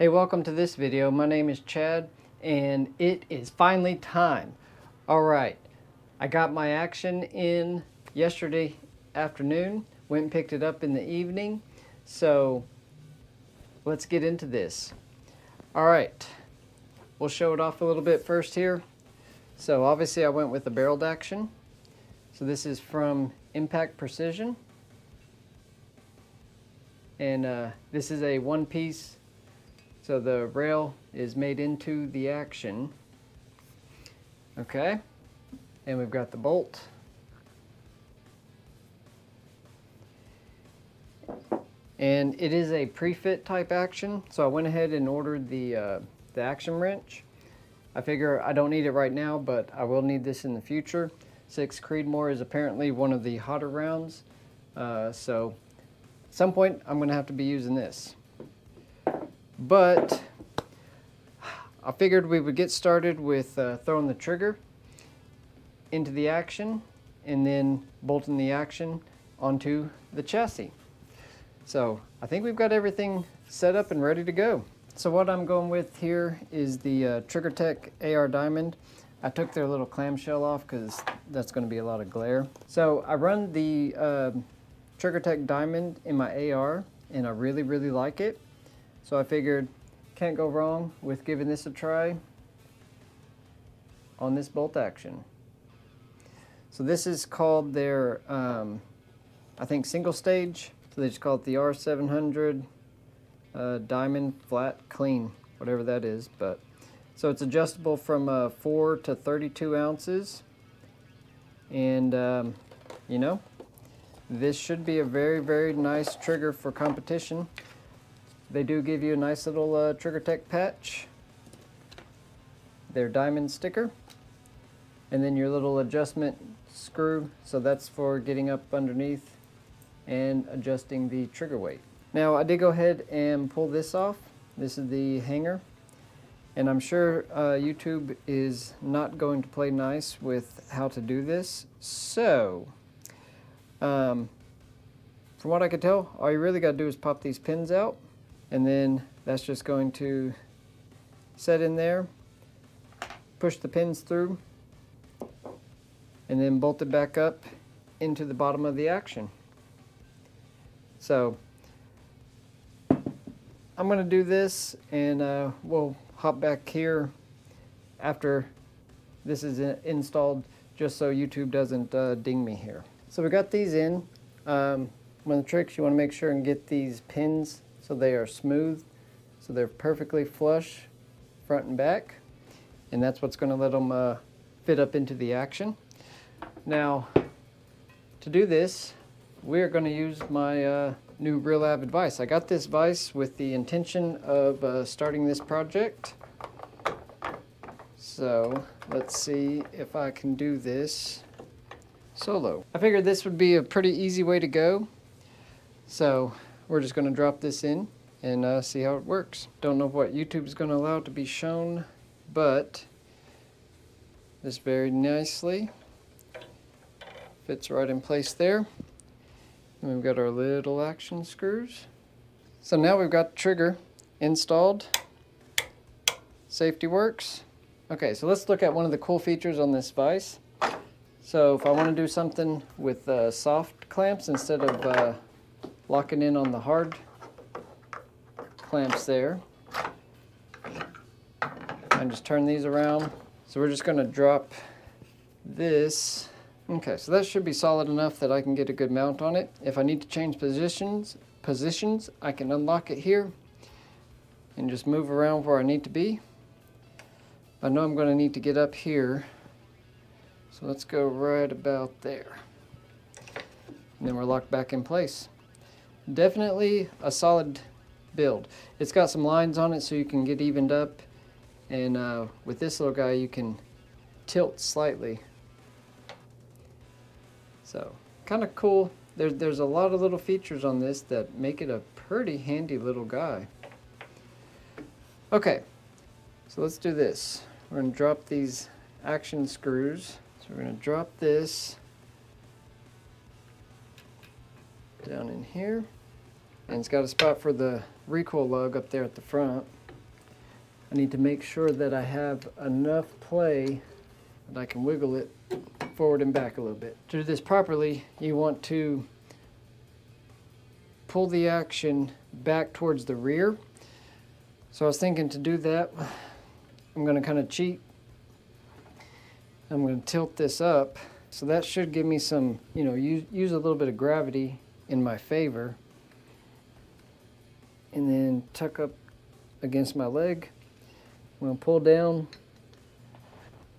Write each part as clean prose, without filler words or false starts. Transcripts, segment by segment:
Hey, welcome to this video. My name is Chad and it is finally time. Alright, I got my action in yesterday afternoon, went and picked it up in the evening, so let's get into this. Alright, we'll show it off a little bit first here. So obviously I went with the barreled action. So this is from Ckye Precision. And this is a one piece. So the rail is made into the action. Okay. And we've got the bolt. And it is a pre-fit type action. So I went ahead and ordered the action wrench. I figure I don't need it right now, but I will need this in the future. 6 Creedmoor is apparently one of the hotter rounds. So at some point I'm gonna have to be using this. But I figured we would get started with throwing the trigger into the action and then bolting the action onto the chassis. So I think we've got everything set up and ready to go. So what I'm going with here is the Triggertech AR Diamond. I took their little clamshell off because that's going to be a lot of glare. So I run the Triggertech Diamond in my AR and I really like it. So I figured can't go wrong with giving this a try on this bolt action. So this is called their, I think, single stage. So they just call it the R700 Diamond Flat Clean, whatever that is. But so it's adjustable from 4 to 32 ounces. And, you know, this should be a very nice trigger for competition. They do give you a nice little Triggertech patch, their diamond sticker, and then your little adjustment screw. So that's for getting up underneath and adjusting the trigger weight. Now I did go ahead and pull this off. This is the hanger. And I'm sure YouTube is not going to play nice with how to do this. So, from what I could tell, all you really got to do is pop these pins out. And then that's just going to set in there, push the pins through, and then bolt it back up into the bottom of the action. So I'm going to do this and we'll hop back here after this is installed, just so YouTube doesn't ding me here. So we got these in. One of the tricks, you want to make sure and get these pins so they are smooth, so they're perfectly flush front and back, and that's what's going to let them fit up into the action. Now, to do this, we're going to use my new Real Avid vise. I got this vise with the intention of starting this project. So let's see if I can do this solo. I figured this would be a pretty easy way to go. So we're just going to drop this in and see how it works. Don't know what YouTube is going to allow to be shown, but this very nicely fits right in place there. And we've got our little action screws. So now we've got the trigger installed. Safety works. Okay, so let's look at one of the cool features on this vise. So if I want to do something with soft clamps instead of locking in on the hard clamps there, and just turn these around. So we're just going to drop this. Okay, so that should be solid enough that I can get a good mount on it. If I need to change positions, I can unlock it here and just move around where I need to be. I know I'm going to need to get up here, so let's go right about there. And then we're locked back in place. Definitely a solid build. It's got some lines on it so you can get evened up, and with this little guy you can tilt slightly. So kind of cool. There's a lot of little features on this that make it a pretty handy little guy. Okay, so let's do this. We're going to drop these action screws. So we're going to drop this down in here. And it's got a spot for the recoil lug up there at the front. I need to make sure that I have enough play that I can wiggle it forward and back a little bit. To do this properly, you want to pull the action back towards the rear. So I was thinking to do that, I'm going to kind of cheat. I'm going to tilt this up. So that should give me some, use a little bit of gravity in my favor. And then tuck up against my leg. I'm going to pull down.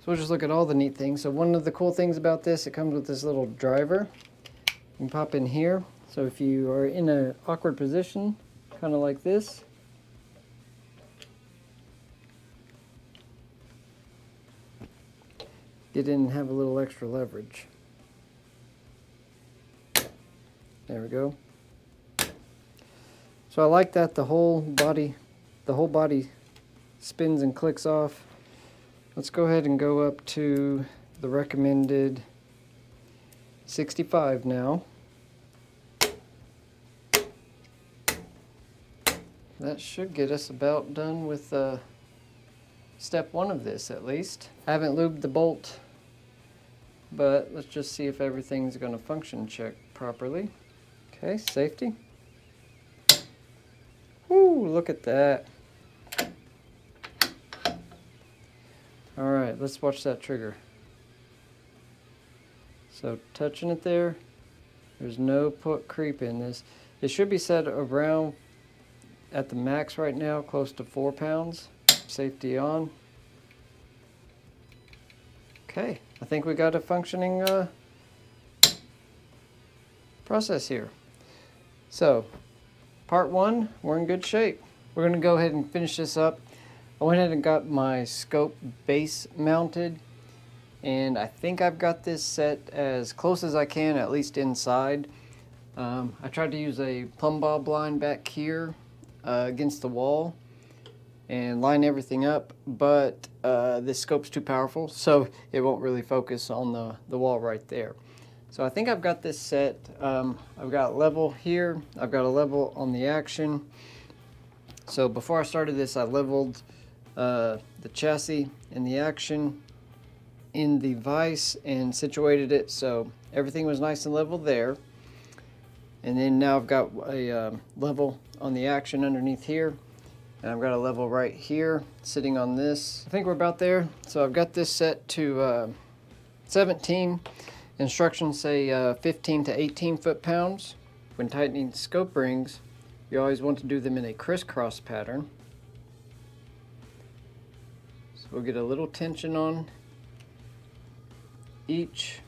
So we'll just look at all the neat things. So one of the cool things about this, it comes with this little driver. You can pop in here. So if you are in an awkward position, kind of like this, get in and have a little extra leverage. There we go. So I like that the whole body spins and clicks off. Let's go ahead and go up to the recommended 65 now. That should get us about done with step one of this at least. I haven't lubed the bolt, but let's just see if everything's going to function check properly. Okay, safety. Woo, look at that. All right, let's watch that trigger. So touching it there, there's no creep in this. It should be set around at the max right now, close to 4 pounds. Safety on. Okay, I think we got a functioning process here. So, part one, we're in good shape. We're going to go ahead and finish this up. I went ahead and got my scope base mounted, and I think I've got this set as close as I can, at least inside. I tried to use a plumb bob line back here against the wall and line everything up, but this scope's too powerful, so it won't really focus on the wall right there. So I think I've got this set. I've got a level here, I've got a level on the action. So before I started this, I leveled the chassis and the action in the vise and situated it so everything was nice and level there. And then now I've got a level on the action underneath here, and I've got a level right here sitting on this. I think we're about there. So I've got this set to 17. Instructions say 15 to 18 foot-pounds. When tightening scope rings, you always want to do them in a crisscross pattern. So we'll get a little tension on each,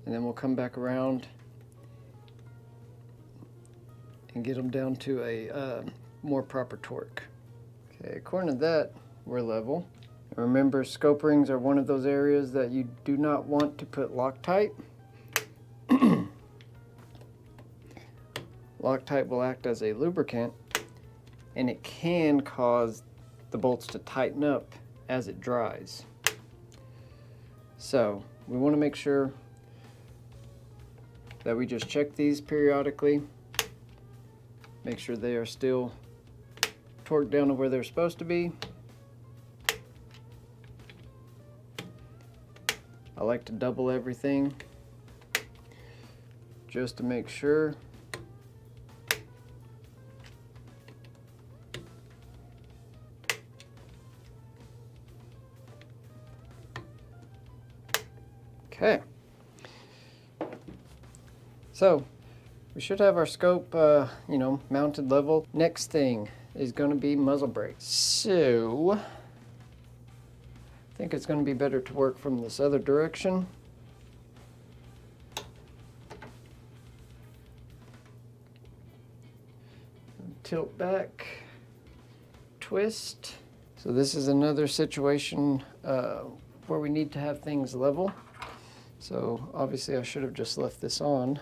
and then we'll come back around and get them down to a more proper torque. Okay, according to that, we're level. Remember, scope rings are one of those areas that you do not want to put Loctite. Loctite will act as a lubricant, and it can cause the bolts to tighten up as it dries. So we want to make sure that we just check these periodically, make sure they are still torqued down to where they're supposed to be. I like to double everything just to make sure. Okay. So we should have our scope, mounted level. Next thing is going to be muzzle brakes. So I think it's going to be better to work from this other direction. Tilt back, twist. So this is another situation where we need to have things level. So obviously I should have just left this on.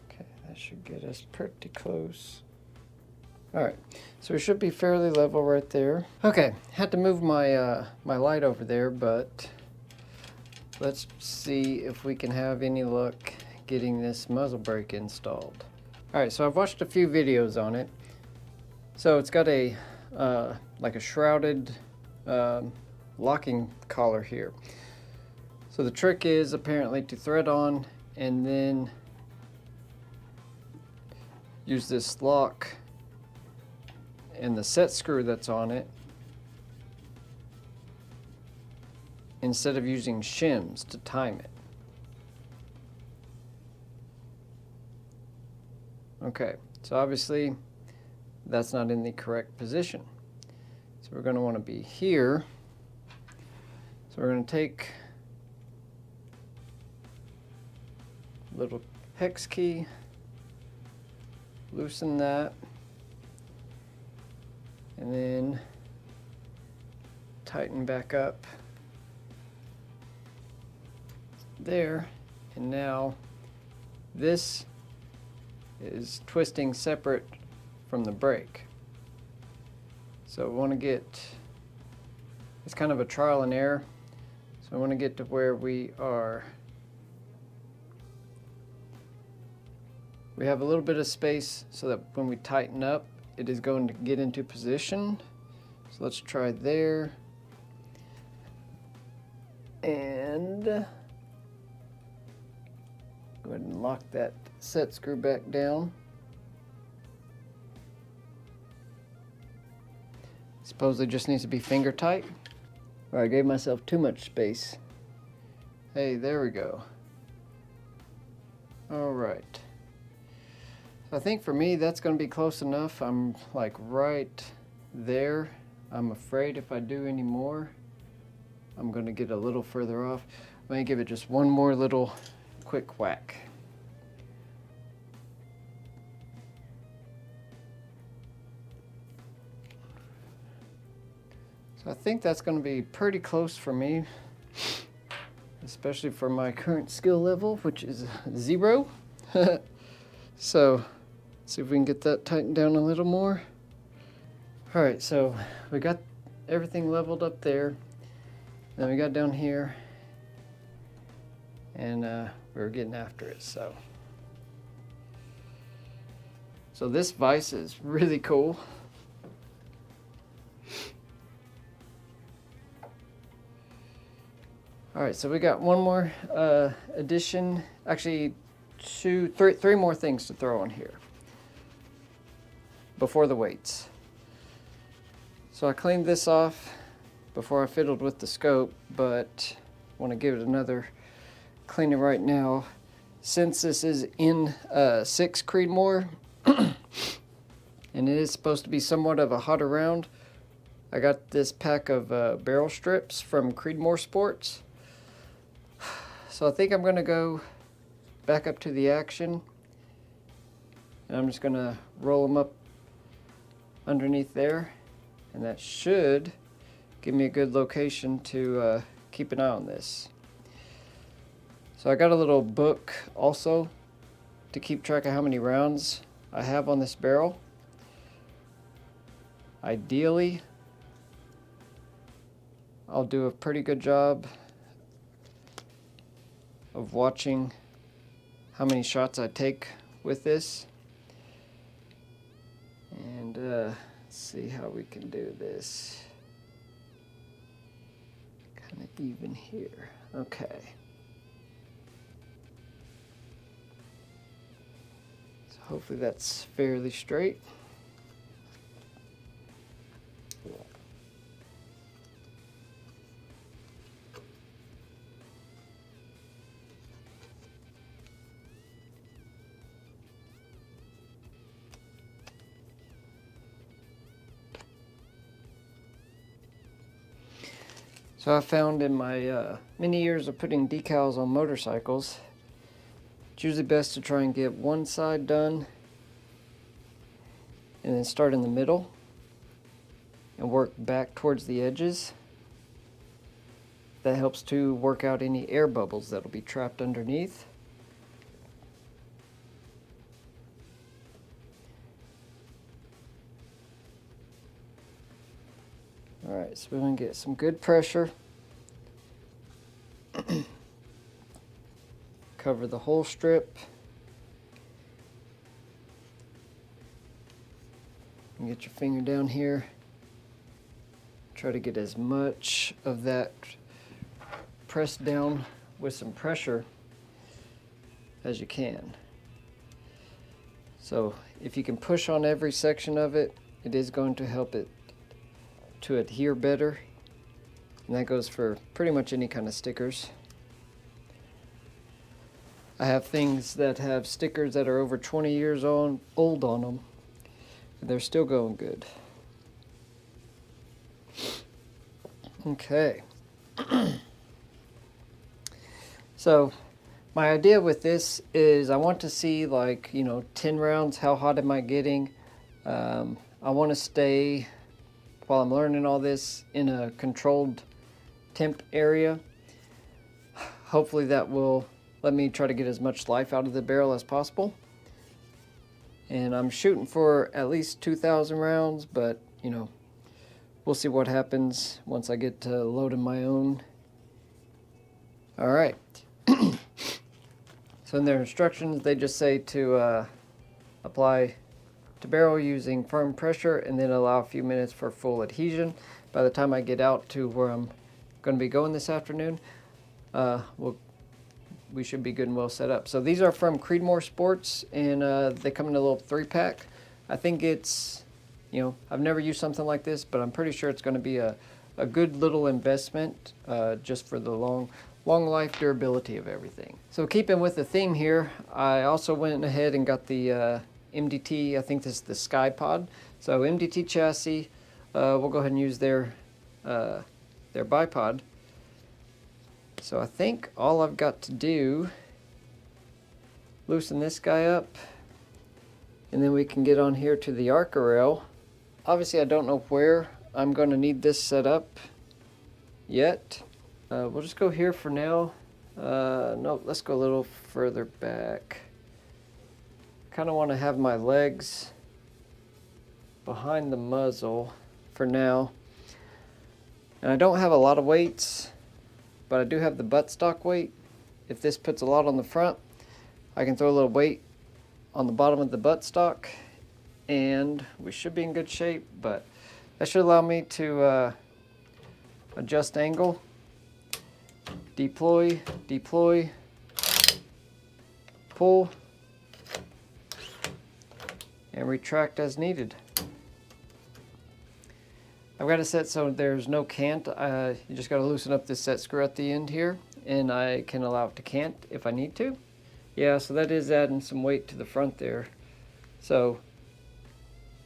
Okay, that should get us pretty close. All right, so we should be fairly level right there. Okay, had to move my my light over there, but let's see if we can have any luck getting this muzzle brake installed. Alright, so I've watched a few videos on it. So it's got a like a shrouded locking collar here. So the trick is apparently to thread on and then use this lock and the set screw that's on it instead of using shims to time it. Okay, so obviously that's not in the correct position. So we're going to want to be here. So we're going to take a little hex key, loosen that, and then tighten back up there. And now this is twisting separate from the brake. So we want to get, it's kind of a trial and error. So I want to get to where we have a little bit of space so that when we tighten up, it is going to get into position. So let's try there. And go ahead and lock that set screw back down. Supposedly just needs to be finger tight. Or I gave myself too much space. Hey, there we go. All right. I think for me that's going to be close enough. I'm like right there. I'm afraid if I do any more, I'm going to get a little further off. Let me give it just one more little quick whack. So I think that's going to be pretty close for me, especially for my current skill level, which is 0. So let's see if we can get that tightened down a little more. All right, so we got everything leveled up there. Then we got down here, and we were getting after it. So this vise is really cool. All right, so we got one more addition, actually three more things to throw on here before the weights. So I cleaned this off before I fiddled with the scope, but I want to give it another cleaning right now. Since this is in 6 Creedmoor, and it is supposed to be somewhat of a hotter round, I got this pack of barrel strips from Creedmoor Sports. So I think I'm going to go back up to the action, and I'm just going to roll them up underneath there, and that should give me a good location to keep an eye on this. So I got a little book also to keep track of how many rounds I have on this barrel. Ideally, I'll do a pretty good job of watching how many shots I take with this, and let's see how we can do this kind of even here. Okay, so hopefully that's fairly straight. So I found in my many years of putting decals on motorcycles, it's usually best to try and get one side done and then start in the middle and work back towards the edges. That helps to work out any air bubbles that'll be trapped underneath. Alright, so we're going to get some good pressure. Cover the whole strip. And get your finger down here. Try to get as much of that pressed down with some pressure as you can. So if you can push on every section of it, it is going to help it to adhere better. And that goes for pretty much any kind of stickers. I have things that have stickers that are over 20 years old on them, and they're still going good. Okay. So my idea with this is I want to see, like, 10 rounds, how hot am I getting? I want to stay, while I'm learning all this, in a controlled temp area. Hopefully that will let me try to get as much life out of the barrel as possible. And I'm shooting for at least 2,000 rounds, but we'll see what happens once I get to loading my own. All right. So in their instructions, they just say to apply to barrel using firm pressure and then allow a few minutes for full adhesion. By the time I get out to where I'm going to be going this afternoon, we should be good and well set up. So these are from Creedmoor Sports, and they come in a little 3-pack. I think it's, I've never used something like this, but I'm pretty sure it's going to be a good little investment just for the long life durability of everything. So keeping with the theme here, I also went ahead and got the MDT, I think this is the Ckye Pod. So MDT chassis, we'll go ahead and use their Bipod. So I think all I've got to do, loosen this guy up, and then we can get on here to the Arca rail. Obviously I don't know where I'm going to need this set up yet. We'll just go here for now. No, let's go a little further back. Kind of want to have my legs behind the muzzle for now. And I don't have a lot of weights, but I do have the buttstock weight. If this puts a lot on the front, I can throw a little weight on the bottom of the buttstock, and we should be in good shape. But that should allow me to adjust angle, deploy, pull, and retract as needed. I've got it set so there's no cant. You just got to loosen up this set screw at the end here, and I can allow it to cant if I need to. Yeah, so that is adding some weight to the front there. So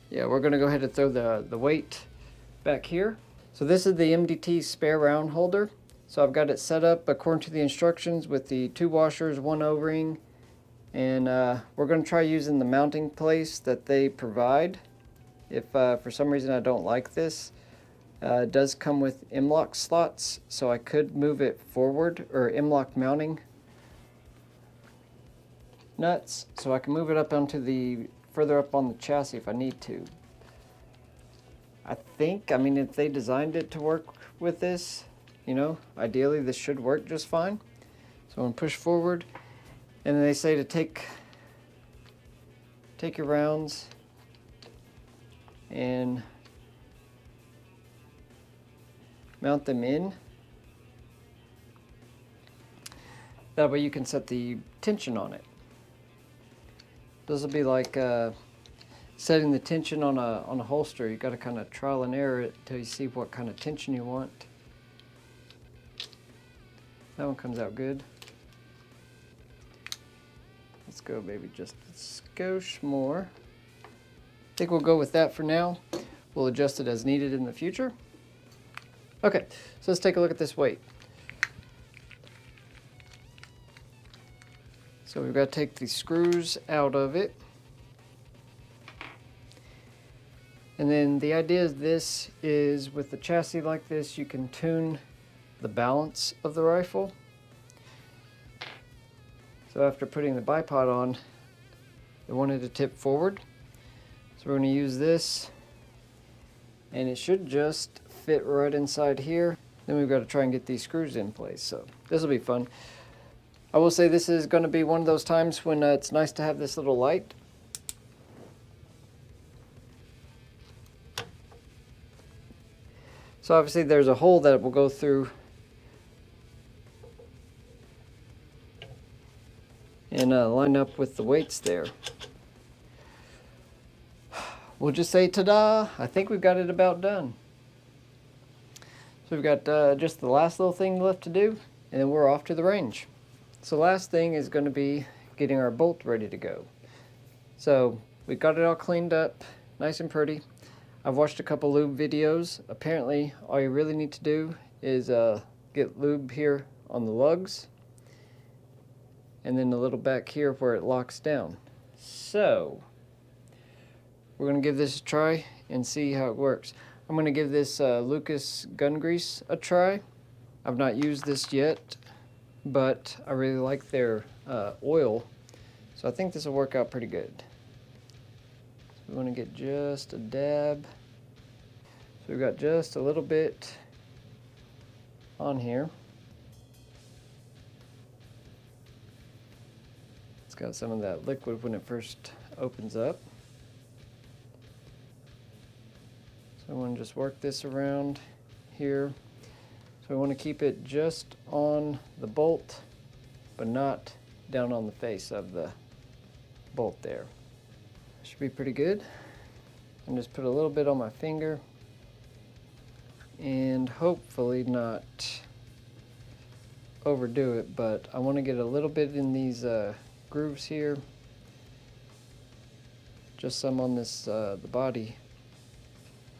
yeah, we're going to go ahead and throw the weight back here. So this is the MDT spare round holder. So I've got it set up according to the instructions with the 2 washers, 1 O-ring, and we're going to try using the mounting place that they provide. If for some reason I don't like this, it does come with M-lock slots, so I could move it forward, or M-lock mounting nuts, so I can move it up onto the further up on the chassis if I need to. I mean, if they designed it to work with this, ideally this should work just fine. So I'm going to push forward, and then they say to take your rounds and mount them in. That way you can set the tension on it. This will be like setting the tension on a holster. You got to kind of trial and error it until you see what kind of tension you want. That one comes out good. Let's go, baby, just a skosh more. I think we'll go with that for now. We'll adjust it as needed in the future. Okay, so let's take a look at this weight. So we've got to take the screws out of it. And then the idea of this is, with the chassis like this, you can tune the balance of the rifle. So after putting the bipod on, I wanted to tip forward. So we're going to use this, and it should just fit right inside here. Then we've got to try and get these screws in place. So this will be fun. I will say this is going to be one of those times when it's nice to have this little light. So obviously there's a hole that it will go through and line up with the weights there. We'll just say ta-da! I think we've got it about done. So we've got just the last little thing left to do, and then we're off to the range. So last thing is going to be getting our bolt ready to go. So we got it all cleaned up, nice and pretty. I've watched a couple lube videos. Apparently all you really need to do is get lube here on the lugs, and then a little back here where it locks down. So we're going to give this a try and see how it works. I'm going to give this Lucas gun grease a try. I've not used this yet, but I really like their oil, so I think this will work out pretty good. So we want to get just a dab. So we've got just a little bit on here. It's got some of that liquid when it first opens up. So I want to just work this around here. So we want to keep it just on the bolt, but not down on the face of the bolt there. Should be pretty good. And just put a little bit on my finger and hopefully not overdo it, but I want to get a little bit in these grooves here. Just some on this the body.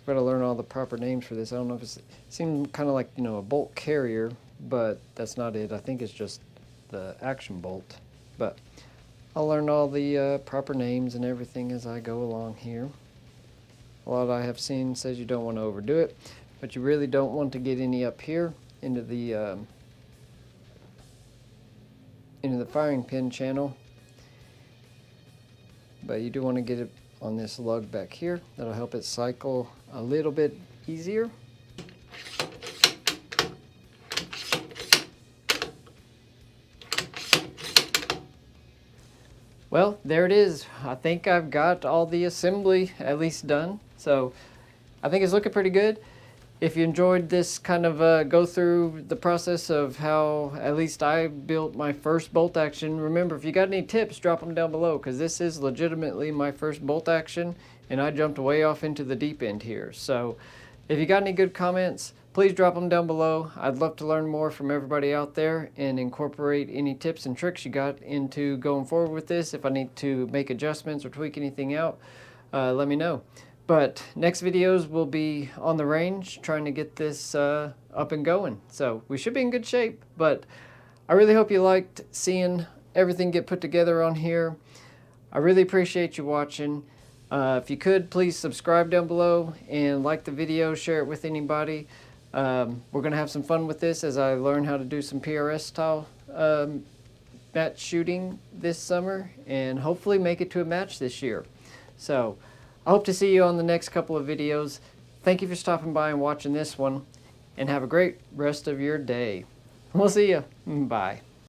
I've got to learn all the proper names for this. I don't know if it seems kind of like, you know, a bolt carrier, but that's not it. I think it's just the action bolt. But I'll learn all the proper names and everything as I go along here. A lot I have seen says you don't want to overdo it, but you really don't want to get any up here into the firing pin channel. But you do want to get it on this lug back here. That'll help it cycle a little bit easier. Well, there it is. I think I've got all the assembly at least done. So I think it's looking pretty good. If you enjoyed this kind of go through the process of how at least I built my first bolt action, remember, if you got any tips, drop them down below, because this is legitimately my first bolt action and I jumped way off into the deep end here. So if you got any good comments, please drop them down below. I'd love to learn more from everybody out there and incorporate any tips and tricks you got into going forward with this. If I need to make adjustments or tweak anything out, let me know. But next videos will be on the range, trying to get this up and going. So we should be in good shape, but I really hope you liked seeing everything get put together on here. I really appreciate you watching. If you could, please subscribe down below and like the video, share it with anybody. We're going to have some fun with this as I learn how to do some PRS style match shooting this summer and hopefully make it to a match this year. So I hope to see you on the next couple of videos. Thank you for stopping by and watching this one, and have a great rest of your day. We'll see you. Bye.